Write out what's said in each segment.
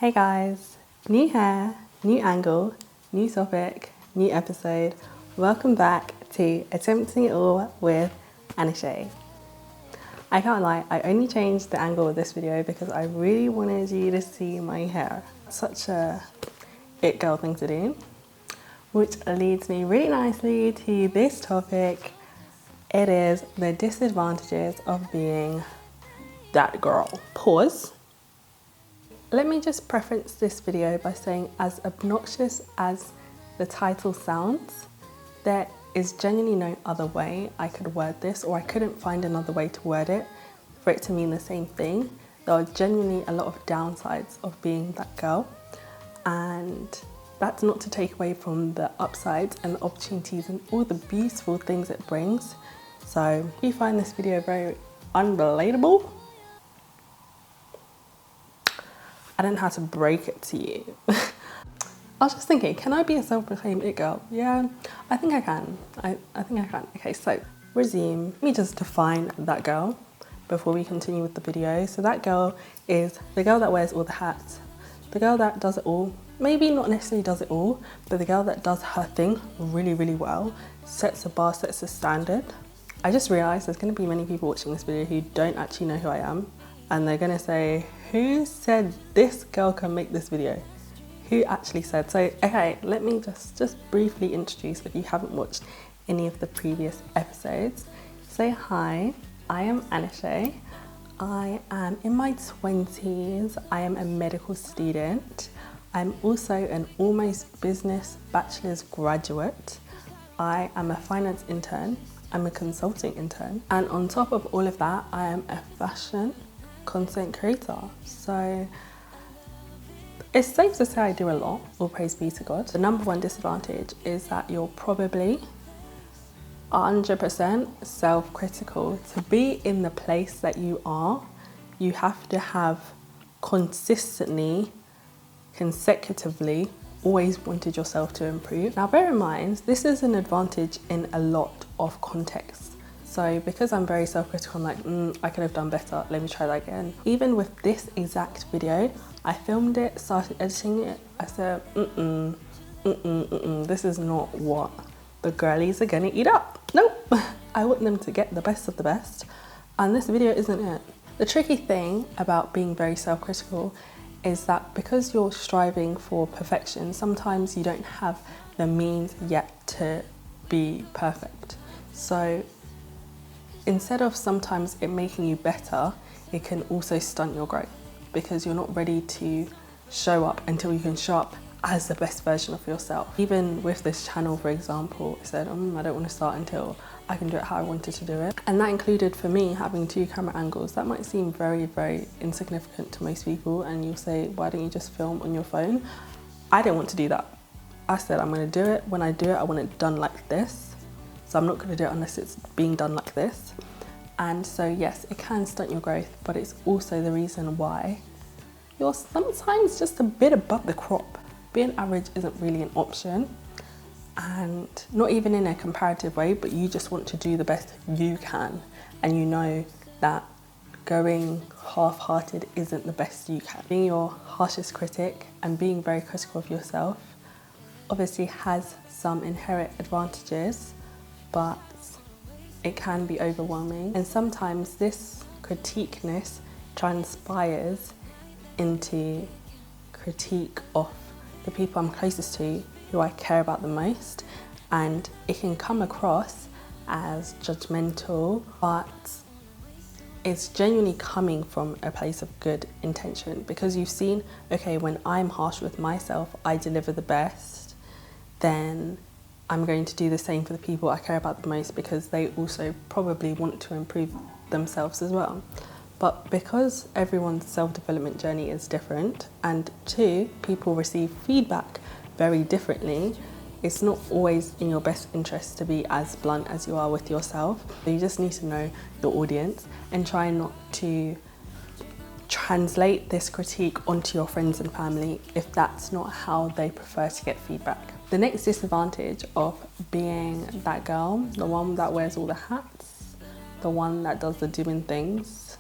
Hey guys, new hair, new angle, new topic, new episode. Welcome back to Attempting It All with AIAWA. I can't lie, I only changed the angle of this video because I really wanted you to see my hair. Such a it girl thing to do, which leads me really nicely to this topic. It is the disadvantages of being that girl. Pause. Let me just preface this video by saying, as obnoxious as the title sounds, there is genuinely no other way I could word this, or I couldn't find another way to word it for it to mean the same thing. There are genuinely a lot of downsides of being that girl, and that's not to take away from the upsides and the opportunities and all the beautiful things it brings. So if you find this video very unrelatable, I don't know how to break it to you. I was just thinking, can I be a self-proclaimed it girl? Yeah, I think I can. I think I can. Okay, so resume. Let me just define that girl before we continue with the video. So that girl is the girl that wears all the hats, the girl that does it all. Maybe not necessarily does it all, but the girl that does her thing really, really well, sets a bar, sets a standard. I just realized there's going to be many people watching this video who don't actually know who I am, and they're going to say, who said this girl can make this video? Who actually said? So, okay, let me just briefly introduce, if you haven't watched any of the previous episodes. Say hi, I am AIAWA. I am in my 20s. I am a medical student. I'm also an almost business bachelor's graduate. I am a finance intern. I'm a consulting intern. And on top of all of that, I am a fashion content creator. So it's safe to say I do a lot, all praise be to God. The number one disadvantage is that you're probably 100% self-critical. To be in the place that you are, you have to have consistently, consecutively, always wanted yourself to improve. Now bear in mind, this is an advantage in a lot of contexts. So because I'm very self-critical, I'm like, I could have done better, let me try that again. Even with this exact video, I filmed it, started editing it, I said, this is not what the girlies are gonna eat up. Nope, I want them to get the best of the best, and this video isn't it. The tricky thing about being very self-critical is that because you're striving for perfection, sometimes you don't have the means yet to be perfect. So instead of sometimes it making you better, it can also stunt your growth because you're not ready to show up until you can show up as the best version of yourself. Even with this channel, for example, I said, I don't want to start until I can do it how I wanted to do it. And that included for me having 2 camera angles. That might seem very, very insignificant to most people, and you'll say, why don't you just film on your phone? I didn't want to do that. I said, I'm going to do it. When I do it, I want it done like this. So I'm not going to do it unless it's being done like this. And so yes, it can stunt your growth, but it's also the reason why you're sometimes just a bit above the crop. Being average isn't really an option, and not even in a comparative way, but you just want to do the best you can. And you know that going half-hearted isn't the best you can. Being your harshest critic and being very critical of yourself obviously has some inherent advantages, but it can be overwhelming. And sometimes this critiqueness transpires into critique of the people I'm closest to, who I care about the most, and it can come across as judgmental, but it's genuinely coming from a place of good intention, because you've seen, okay, when I'm harsh with myself, I deliver the best, then I'm going to do the same for the people I care about the most, because they also probably want to improve themselves as well. But because everyone's self-development journey is different, and 2, people receive feedback very differently, it's not always in your best interest to be as blunt as you are with yourself. So you just need to know your audience and try not to translate this critique onto your friends and family if that's not how they prefer to get feedback. The next disadvantage of being that girl, the one that wears all the hats, the one that does the doing things,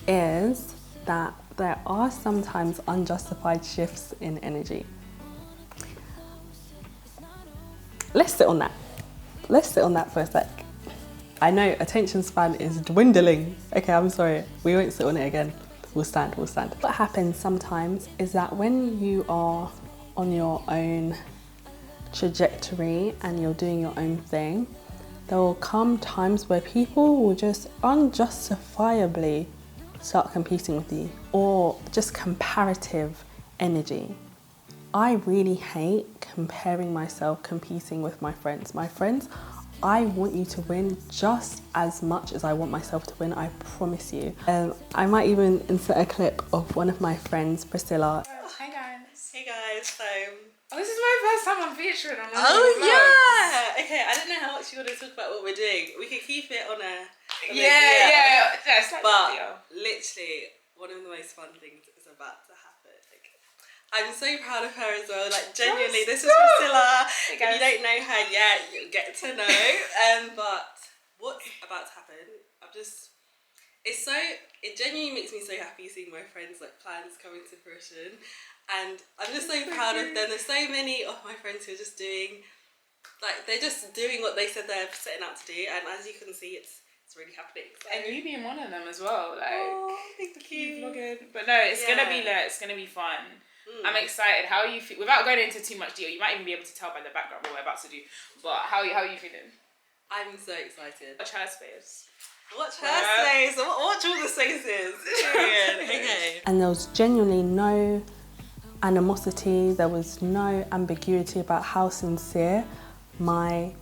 is that there are sometimes unjustified shifts in energy. Let's sit on that. Let's sit on that for a sec. I know attention span is dwindling. Okay, I'm sorry. We won't sit on it again. We'll stand. What happens sometimes is that when you are on your own trajectory and you're doing your own thing, there will come times where people will just unjustifiably start competing with you, or just comparative energy. I really hate comparing myself, competing with my friends. My friends, I want you to win just as much as I want myself to win, I promise you. I might even insert a clip of one of my friends, Priscilla. Hi guys. Hey guys, so... Oh, this is my first time I'm featuring on one of Oh your vlogs. yeah! Okay, I don't know how much you want to talk about what we're doing. We could keep it on a... Yeah, it's like but video. literally, one of the most fun things is about to happen. Like, I'm so proud of her as well. Like, genuinely, this is Priscilla. Hey If you guys. don't know her yet, you'll get to know. But what's about to happen, it genuinely makes me so happy seeing my friends' like plans coming to fruition. And I'm just so proud of them. There's so many of my friends who are just doing, like, they're just doing what they said they're setting out to do. And as you can see, it's really happening. So. And you being one of them as well, like, thank you. vlogging. But no, it's gonna be lit. It's gonna be fun. I'm excited. How are you feel? Without going into too much detail, you might even be able to tell by the background what we're about to do. But how are you feeling? I'm so excited. Watch her space. Watch her space. Watch all the spaces. Okay. And there was genuinely no animosity. There was no ambiguity about how sincere my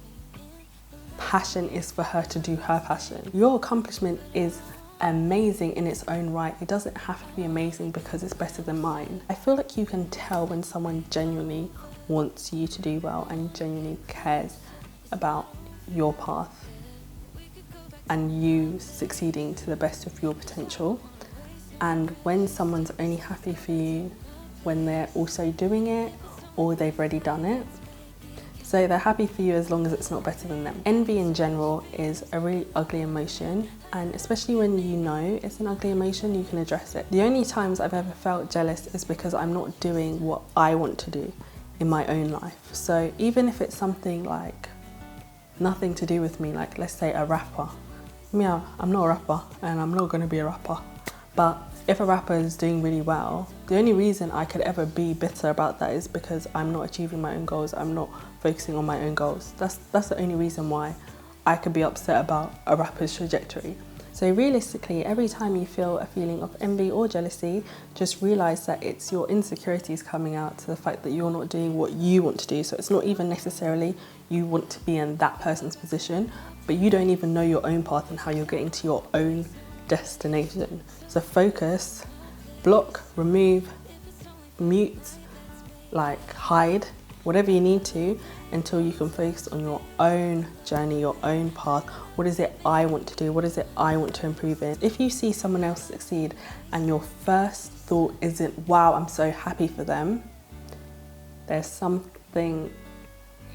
passion is for her to do her passion. Your accomplishment is amazing in its own right. It doesn't have to be amazing because it's better than mine. I feel like you can tell when someone genuinely wants you to do well and genuinely cares about your path and you succeeding to the best of your potential. And when someone's only happy for you when they're also doing it or they've already done it. So they're happy for you as long as it's not better than them. Envy in general is a really ugly emotion, and especially when you know it's an ugly emotion, you can address it. The only times I've ever felt jealous is because I'm not doing what I want to do in my own life. So even if it's something like nothing to do with me, like let's say a rapper. Yeah, I'm not a rapper and I'm not gonna be a rapper. But if a rapper is doing really well, the only reason I could ever be bitter about that is because I'm not achieving my own goals. I'm not focusing on my own goals. That's the only reason why I could be upset about a rapper's trajectory. So realistically, every time you feel a feeling of envy or jealousy, just realize that it's your insecurities coming out to the fact that you're not doing what you want to do. So it's not even necessarily you want to be in that person's position, but you don't even know your own path and how you're getting to your own destination. So focus, block, remove, mute, like hide, whatever you need to, until you can focus on your own journey, your own path. What is it I want to do? What is it I want to improve in? If you see someone else succeed and your first thought isn't, wow, I'm so happy for them, there's something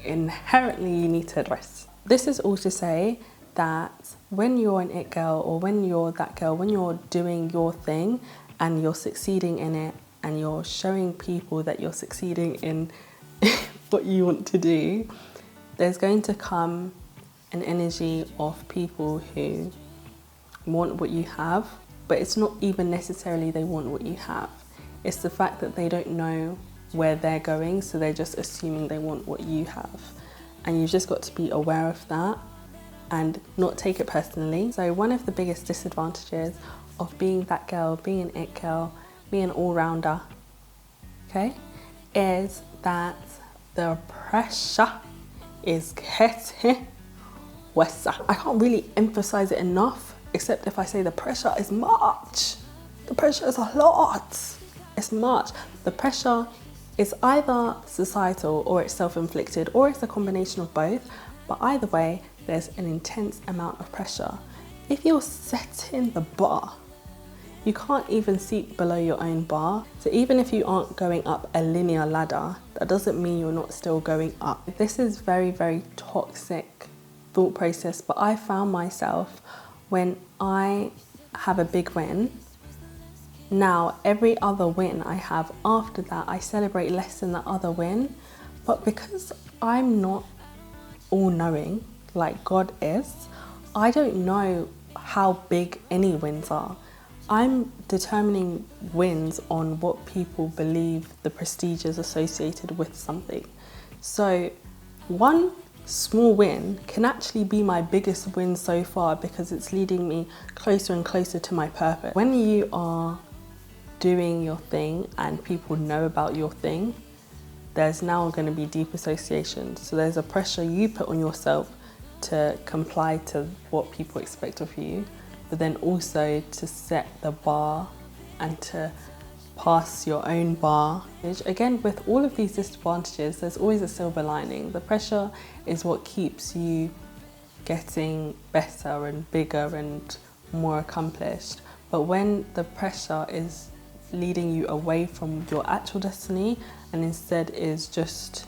inherently you need to address. This is all to say that when you're an it girl, or when you're that girl, when you're doing your thing and you're succeeding in it and you're showing people that you're succeeding in what you want to do, there's going to come an energy of people who want what you have, but it's not even necessarily they want what you have. It's the fact that they don't know where they're going, so they're just assuming they want what you have. And you've just got to be aware of that and not take it personally. So one of the biggest disadvantages of being that girl, being an it girl, being an all-rounder, okay, is that the pressure is getting worse. I can't really emphasize it enough, except if I say the pressure is much. The pressure is a lot. It's much. The pressure is either societal or it's self-inflicted, or it's a combination of both. But either way, there's an intense amount of pressure. If you're setting the bar, you can't even see below your own bar. So even if you aren't going up a linear ladder, that doesn't mean you're not still going up. This is very, very toxic thought process, but I found myself when I have a big win, Now, every other win I have after that, I celebrate less than the other win. But because I'm not all-knowing like God is, I don't know how big any wins are. I'm determining wins on what people believe the prestige is associated with something. So one small win can actually be my biggest win so far because it's leading me closer and closer to my purpose. When you are doing your thing and people know about your thing, there's now going to be deep association. So there's a pressure you put on yourself to comply to what people expect of you, but then also to set the bar and to pass your own bar. Again, with all of these disadvantages, there's always a silver lining. The pressure is what keeps you getting better and bigger and more accomplished. But when the pressure is leading you away from your actual destiny and instead is just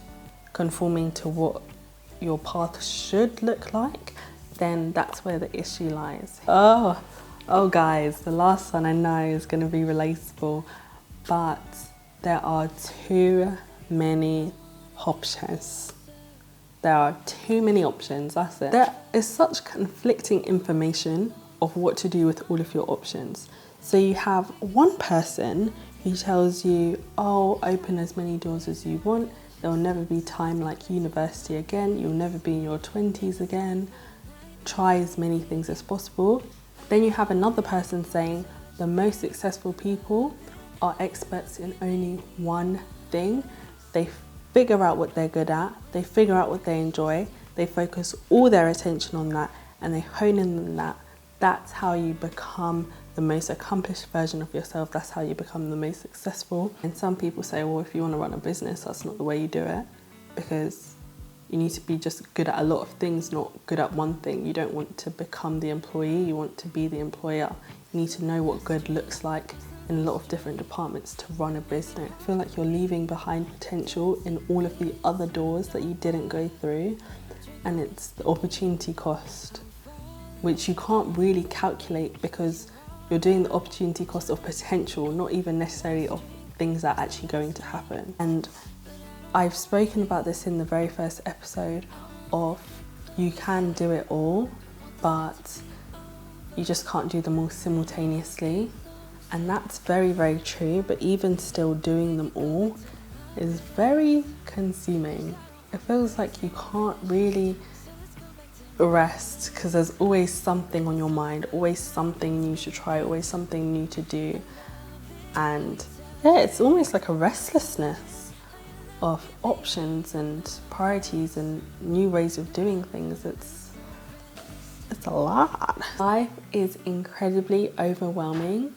conforming to what your path should look like, then that's where the issue lies. Oh guys, the last one I know is going to be relatable, but there are too many options. There are too many options, that's it. There is such conflicting information of what to do with all of your options. So you have one person who tells you, oh, open as many doors as you want. There will never be time like university again. You'll never be in your 20s again. Try as many things as possible. Then you have another person saying the most successful people are experts in only one thing. They figure out what they're good at. They figure out what they enjoy. They focus all their attention on that and they hone in on that. That's how you become the most accomplished version of yourself. That's how you become the most successful. And some people say, well, if you want to run a business, that's not the way you do it, because you need to be just good at a lot of things, not good at one thing. You don't want to become the employee, you want to be the employer. You need to know what good looks like in a lot of different departments to run a business. I feel like you're leaving behind potential in all of the other doors that you didn't go through, and it's the opportunity cost, which you can't really calculate because you're doing the opportunity cost of potential, not even necessarily of things that are actually going to happen. And I've spoken about this in the very first episode of you can do it all, but you just can't do them all simultaneously. And that's very, very true, but even still doing them all is very consuming. It feels like you can't really rest because there's always something on your mind, always something new to try, always something new to do. And yeah, it's almost like a restlessness of options and priorities and new ways of doing things. It's a lot. Life is incredibly overwhelming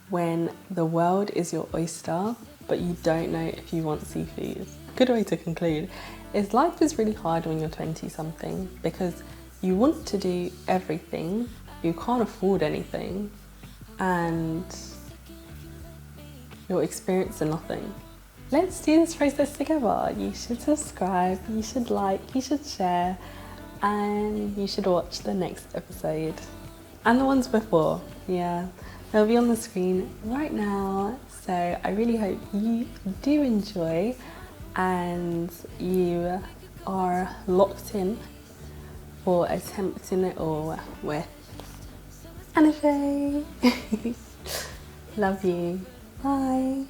when the world is your oyster, but you don't know if you want seafood. Good way to conclude is life is really hard when you're 20-something because you want to do everything, you can't afford anything, and you're experiencing nothing. Let's do this process together. You should subscribe, you should like, you should share, and you should watch the next episode. And the ones before, yeah. They'll be on the screen right now. So I really hope you do enjoy and you are locked in for attempting it all with Anna Shay. Love you. Bye.